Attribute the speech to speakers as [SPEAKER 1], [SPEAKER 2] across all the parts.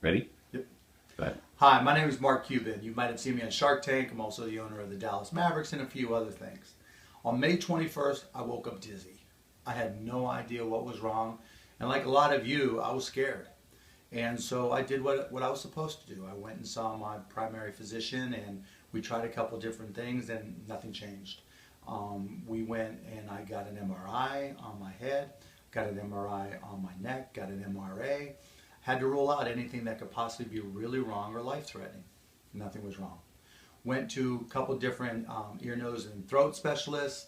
[SPEAKER 1] Ready?
[SPEAKER 2] Yep.
[SPEAKER 1] Go ahead.
[SPEAKER 2] Hi, my name is Mark Cuban. You might have seen me on Shark Tank. I'm also the owner of the Dallas Mavericks and a few other things. On May 21st, I woke up dizzy. I had no idea what was wrong. And like a lot of you, I was scared. And so I did what I was supposed to do. I went and saw my primary physician and we tried a couple different things and nothing changed. We went and I got an MRI on my head, got an MRI on my neck, got an MRA. Had to rule out anything that could possibly be really wrong or life-threatening. Nothing was wrong. Went to a couple different ear, nose, and throat specialists.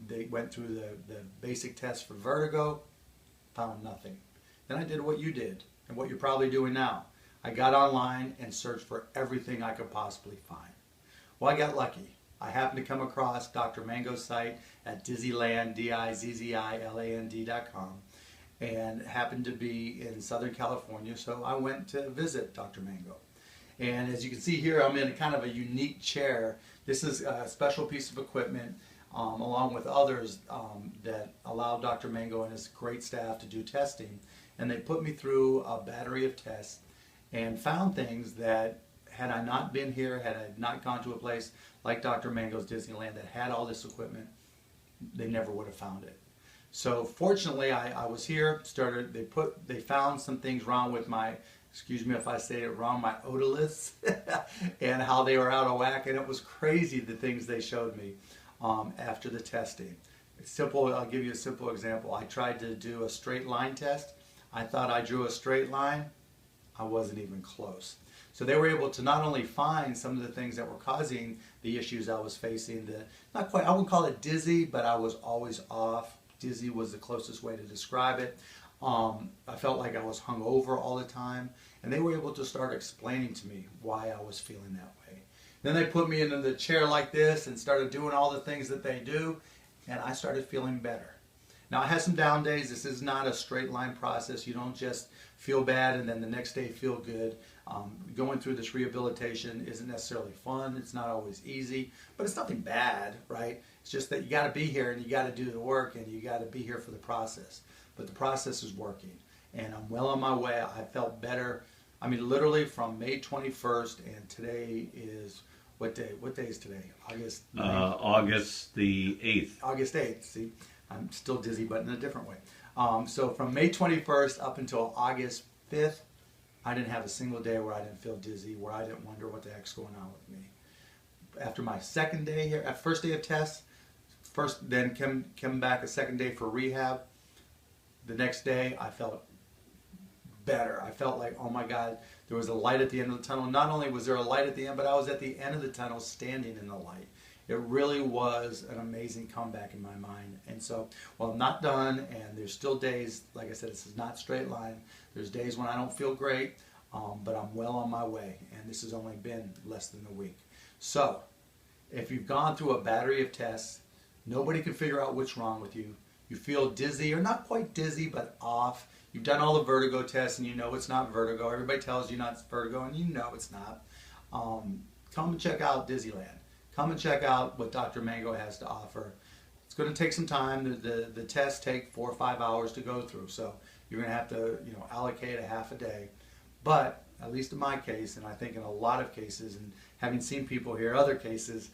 [SPEAKER 2] They went through the basic test for vertigo, found nothing. Then I did what you did and what you're probably doing now. I got online and searched for everything I could possibly find. Well, I got lucky. I happened to come across Dr. Mango's site at Dizzyland, DIZZILAND.com, and happened to be in Southern California, so I went to visit Dr. Mango. And as you can see here, I'm in kind of a unique chair. This is a special piece of equipment, along with others that allow Dr. Mango and his great staff to do testing. And they put me through a battery of tests and found things that had I not been here, had I not gone to a place like Dr. Mango's Disneyland that had all this equipment, they never would have found it. So fortunately, I was here, they found some things wrong with my, excuse me if I say it wrong, my otoliths, and how they were out of whack, and it was crazy the things they showed me after the testing. It's simple, I'll give you a simple example. I tried to do a straight line test. I thought I drew a straight line. I wasn't even close. So they were able to not only find some of the things that were causing the issues I was facing, not quite, I wouldn't call it dizzy, but I was always off. Dizzy was the closest way to describe it. I felt like I was hungover all the time, and they were able to start explaining to me why I was feeling that way. Then they put me into the chair like this and started doing all the things that they do, and I started feeling better. Now, I had some down days. This is not a straight line process. You don't just feel bad and then the next day feel good. Going through this rehabilitation isn't necessarily fun. It's not always easy, but it's nothing bad, right? It's just that you got to be here and you got to do the work and you got to be here for the process. But the process is working, and I'm well on my way. I felt better. I mean, literally from May 21st, and today is, what day? What day is today? August 9th?
[SPEAKER 1] August the 8th.
[SPEAKER 2] August 8th, see? I'm still dizzy, but in a different way. So from May 21st up until August 5th, I didn't have a single day where I didn't feel dizzy, where I didn't wonder what the heck's going on with me. After my second day here, first day of tests, then came back a second day for rehab. The next day, I felt better. I felt like, oh my God, there was a light at the end of the tunnel. Not only was there a light at the end, but I was at the end of the tunnel standing in the light. It really was an amazing comeback in my mind. And so, well, I'm not done, and there's still days, like I said, this is not straight line. There's days when I don't feel great, but I'm well on my way, and this has only been less than a week. So, if you've gone through a battery of tests, nobody can figure out what's wrong with you. You feel dizzy, or not quite dizzy, but off. You've done all the vertigo tests, and you know it's not vertigo. Everybody tells you not it's vertigo, and you know it's not. Come and check out Dizzyland. Come and check out what Dr. Mango has to offer. It's going to take some time. The tests take 4 or 5 hours to go through, so you're going to have to allocate a half a day. But at least in my case, and I think in a lot of cases, and having seen people hear other cases,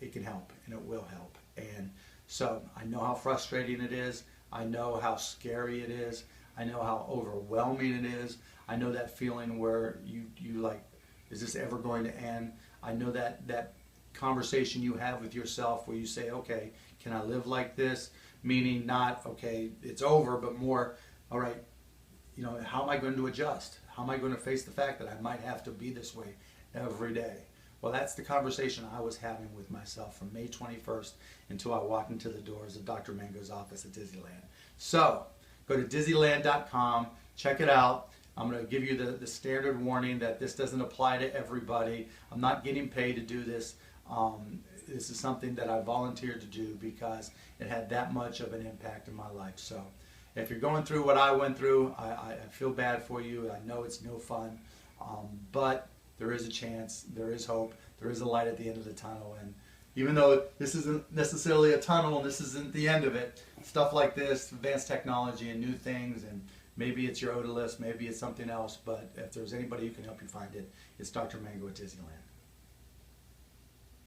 [SPEAKER 2] it can help, and it will help. And so I know how frustrating it is. I know how scary it is. I know how overwhelming it is. I know that feeling where you like, is this ever going to end? I know that conversation you have with yourself where you say, okay, can I live like this? Meaning not, okay, it's over, but more, all right, how am I going to adjust? How am I going to face the fact that I might have to be this way every day? Well, that's the conversation I was having with myself from May 21st until I walked into the doors of Dr. Mango's office at Disneyland. So, go to Dizzyland.com, check it out. I'm going to give you the standard warning that this doesn't apply to everybody. I'm not getting paid to do this. This is something that I volunteered to do because it had that much of an impact in my life. So if you're going through what I went through, I feel bad for you. I know it's no fun, but there is a chance, there is hope, there is a light at the end of the tunnel. And even though this isn't necessarily a tunnel and this isn't the end of it, stuff like this, advanced technology and new things and Maybe it's your odorless, maybe it's something else, but if there's anybody who can help you find it, it's Dr. Mango at Disneyland.